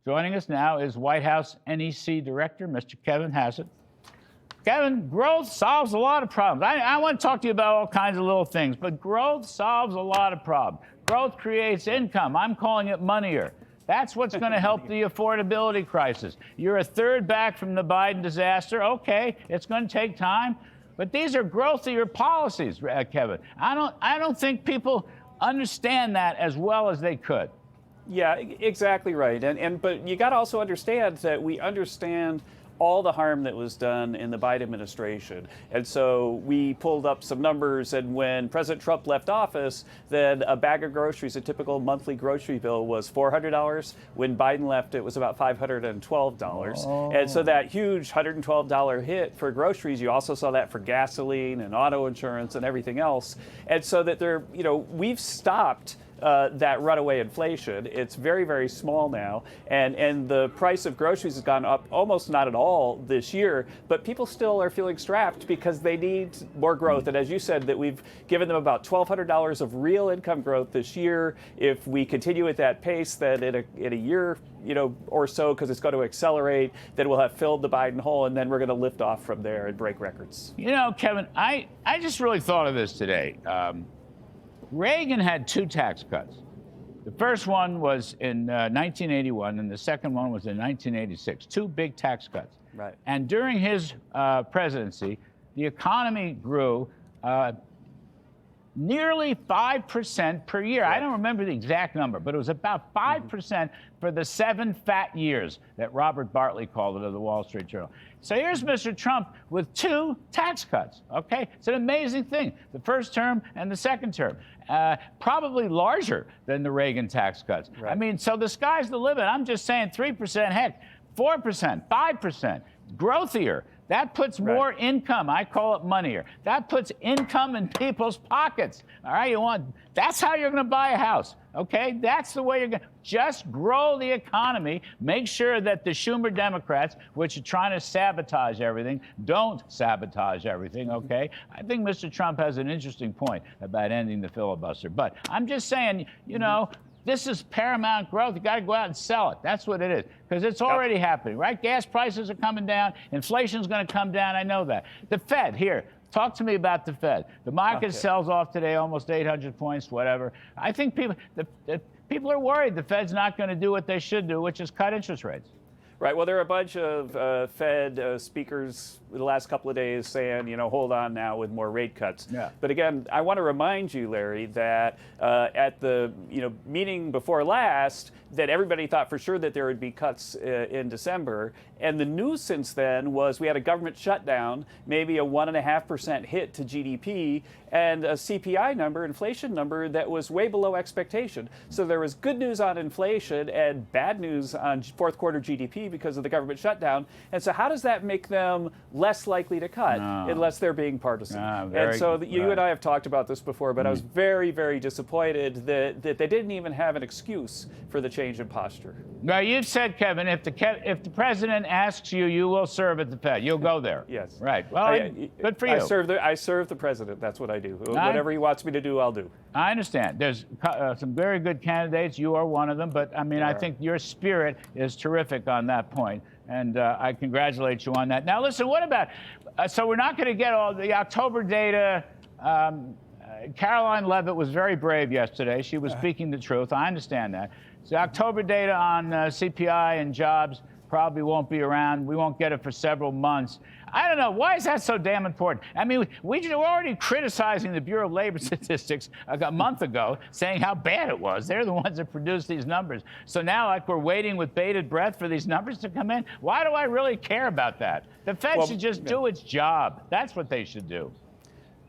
Joining us now is White House NEC Director, Mr. Kevin Hassett. Kevin, growth solves a lot of problems. I want to talk to you about all kinds of little things, but growth solves a lot of problems. Growth creates income. I'm calling it moneyer. That's what's going to help the affordability crisis. You're a third back from the Biden disaster. Okay, it's going to take time, but these are growthier policies, Kevin. I don't think people understand that as well as they could. Yeah, exactly right. But you got to also understand that we understand all the harm that was done in the Biden administration. And so we pulled up some numbers, and when President Trump left office, then a bag of groceries, a typical monthly grocery bill, was $400. When Biden left, it was about $512. Oh. And so that huge $112 hit for groceries, you also saw that for gasoline and auto insurance and everything else. And so that we've stopped that runaway inflation. It's very, very small now, and the price of groceries has gone up almost not at all this year, but people still are feeling strapped because they need more growth. And as you said, that we've given them about $1,200 of real income growth this year. If we continue at that pace, then in a year or so, because it's going to accelerate, then we'll have filled the Biden hole, and then we're going to lift off from there and break records. Kevin, I just really thought of this today. Reagan had two tax cuts. The first one was in 1981, and the second one was in 1986. Two big tax cuts. Right. And during his presidency, the economy grew nearly 5% per year. Right. I don't remember the exact number, but it was about 5% for the 7 fat years that Robert Bartley called it of the Wall Street Journal. So here's Mr. Trump with two tax cuts, okay? It's an amazing thing, the first term and the second term. Probably larger than the Reagan tax cuts. Right. I mean, so the sky's the limit. I'm just saying 3%, heck, 4%, 5%, growthier. That puts more income. I call it moneyer. That puts income in people's pockets. All right, that's how you're going to buy a house. Okay, that's the way you're going to just grow the economy. Make sure that the Schumer Democrats, which are trying to sabotage everything, don't sabotage everything. Okay, I think Mr. Trump has an interesting point about ending the filibuster. But I'm just saying, this is paramount growth. You got to go out and sell it. That's what it is, because it's already happening, right? Gas prices are coming down. Inflation's going to come down. I know that. The Fed, here, talk to me about the Fed. The market sells off today almost 800 points, whatever. I think people are worried the Fed's not going to do what they should do, which is cut interest rates. Right. Well, there are a bunch of Fed speakers the last couple of days saying, hold on now with more rate cuts. Yeah. But again, I want to remind you, Larry, that at the meeting before last, that everybody thought for sure that there would be cuts in December. And the news since then was we had a government shutdown, maybe a 1.5% hit to GDP, and a CPI number, inflation number, that was way below expectation. So there was good news on inflation and bad news on fourth quarter GDP because of the government shutdown. And so how does that make them less likely to cut unless they're being partisan? And so you and I have talked about this before, but I was very, very disappointed that they didn't even have an excuse for the change in posture. Now, you've said, Kevin, if the president asks you, you will serve at the Fed. You'll go there. Yes. Right. Well, good for you. I serve the president. That's what I do. Whatever he wants me to do, I'll do. I understand. There's some very good candidates. You are one of them. But, I mean, I think your spirit is terrific on that point. And I congratulate you on that. Now, listen, what about, so we're not going to get all the October data. Caroline Leavitt was very brave yesterday. She was speaking the truth. I understand that. So October data on CPI and jobs probably won't be around. We won't get it for several months. I don't know. Why is that so damn important? I mean, we were already criticizing the Bureau of Labor Statistics a month ago, saying how bad it was. They're the ones that produce these numbers. So now, like, we're waiting with bated breath for these numbers to come in. Why do I really care about that? The Fed should just do its job. That's what they should do.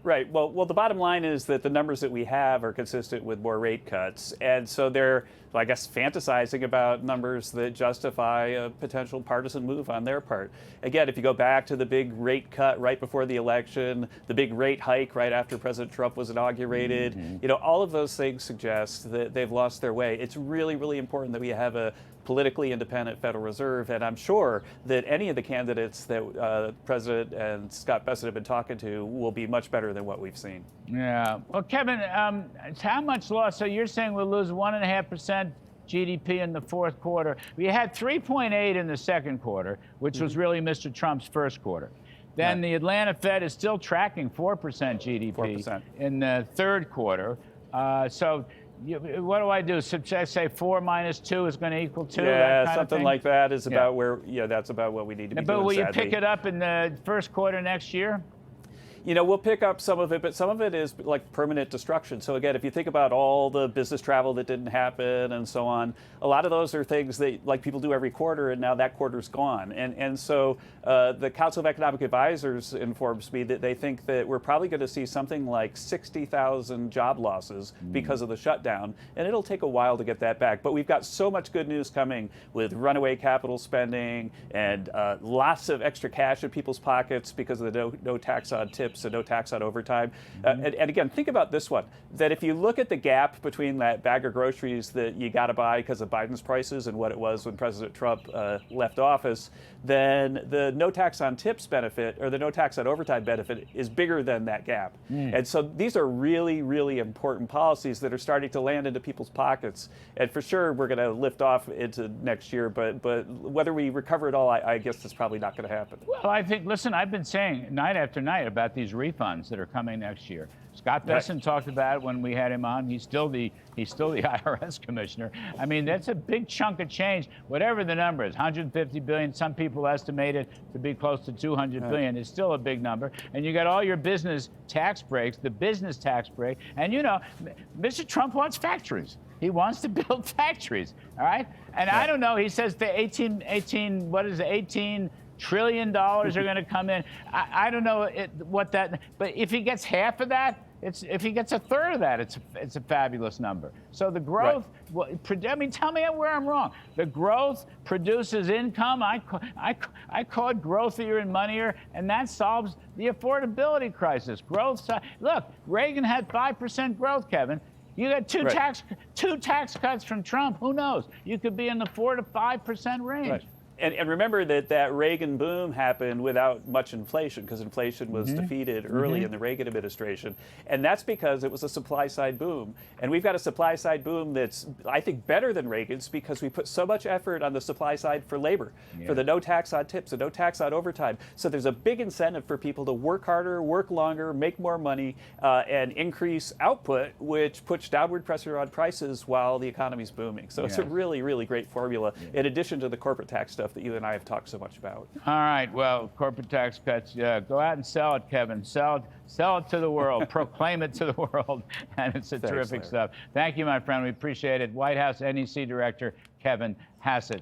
Right. Well, the bottom line is that the numbers that we have are consistent with more rate cuts. And so they're, I guess, fantasizing about numbers that justify a potential partisan move on their part. Again, if you go back to the big rate cut right before the election, the big rate hike right after President Trump was inaugurated, all of those things suggest that they've lost their way. It's really, really important that we have a politically independent Federal Reserve, and I'm sure that any of the candidates that President and Scott Bessent have been talking to will be much better than what we've seen. Yeah. Well, Kevin, how much loss? So you're saying we'll lose 1.5% GDP in the fourth quarter. We had 3.8 in the second quarter, which was really Mr. Trump's first quarter. Then the Atlanta Fed is still tracking 4% GDP 4%. in the third quarter. What do I do? Say 4 minus 2 is going to equal 2? Yeah, something like that is about where, that's about what we need to be doing. But will you sadly. pick it up in the first quarter next year? We'll pick up some of it, but some of it is like permanent destruction. So again, if you think about all the business travel that didn't happen and so on, a lot of those are things that like people do every quarter, and now that quarter's gone. And so the Council of Economic Advisors informs me that they think that we're probably going to see something like 60,000 job losses because of the shutdown, and it'll take a while to get that back. But we've got so much good news coming with runaway capital spending and lots of extra cash in people's pockets because of the no tax on tips and no tax on overtime. And again, think about this one, that if you look at the gap between that bag of groceries that you got to buy because of Biden's prices and what it was when President Trump left office, then the no tax on tips benefit or the no tax on overtime benefit is bigger than that gap. And so these are really, really important policies that are starting to land into people's pockets. And for sure, we're going to lift off into next year, but whether we recover it all, I guess that's probably not going to happen. Well, I think, listen, I've been saying night after night about these refunds that are coming next year. Scott Besson talked about it when we had him on. He's still the IRS commissioner. I mean, that's a big chunk of change. Whatever the number is, 150 billion. Some people estimate it to be close to 200 billion. It's still a big number. And you got all your business tax breaks, the business tax break. And Mr. Trump wants factories. He wants to build factories. All right. And I don't know. He says the 18 trillion dollars are going to come in. I don't know what that, but if he gets half of that, if he gets a third of that, it's a fabulous number. So the growth, I mean, tell me where I'm wrong. The growth produces income. I call it growthier and moneyer, and that solves the affordability crisis. Growth. Look, Reagan had 5% growth, Kevin. You got two tax cuts from Trump. Who knows? You could be in the 4 to 5% range. Right. And remember that Reagan boom happened without much inflation, because inflation was defeated early in the Reagan administration. And that's because it was a supply side boom. And we've got a supply side boom that's, I think, better than Reagan's because we put so much effort on the supply side for labor, for the no tax on tips, the no tax on overtime. So there's a big incentive for people to work harder, work longer, make more money, and increase output, which puts downward pressure on prices while the economy's booming. So it's a really, really great formula, in addition to the corporate tax stuff that you and I have talked so much about. All right. Well, corporate tax cuts. Go out and sell it, Kevin. Sell it to the world. Proclaim it to the world. And it's terrific stuff. Thank you, my friend. We appreciate it. White House NEC Director Kevin Hassett.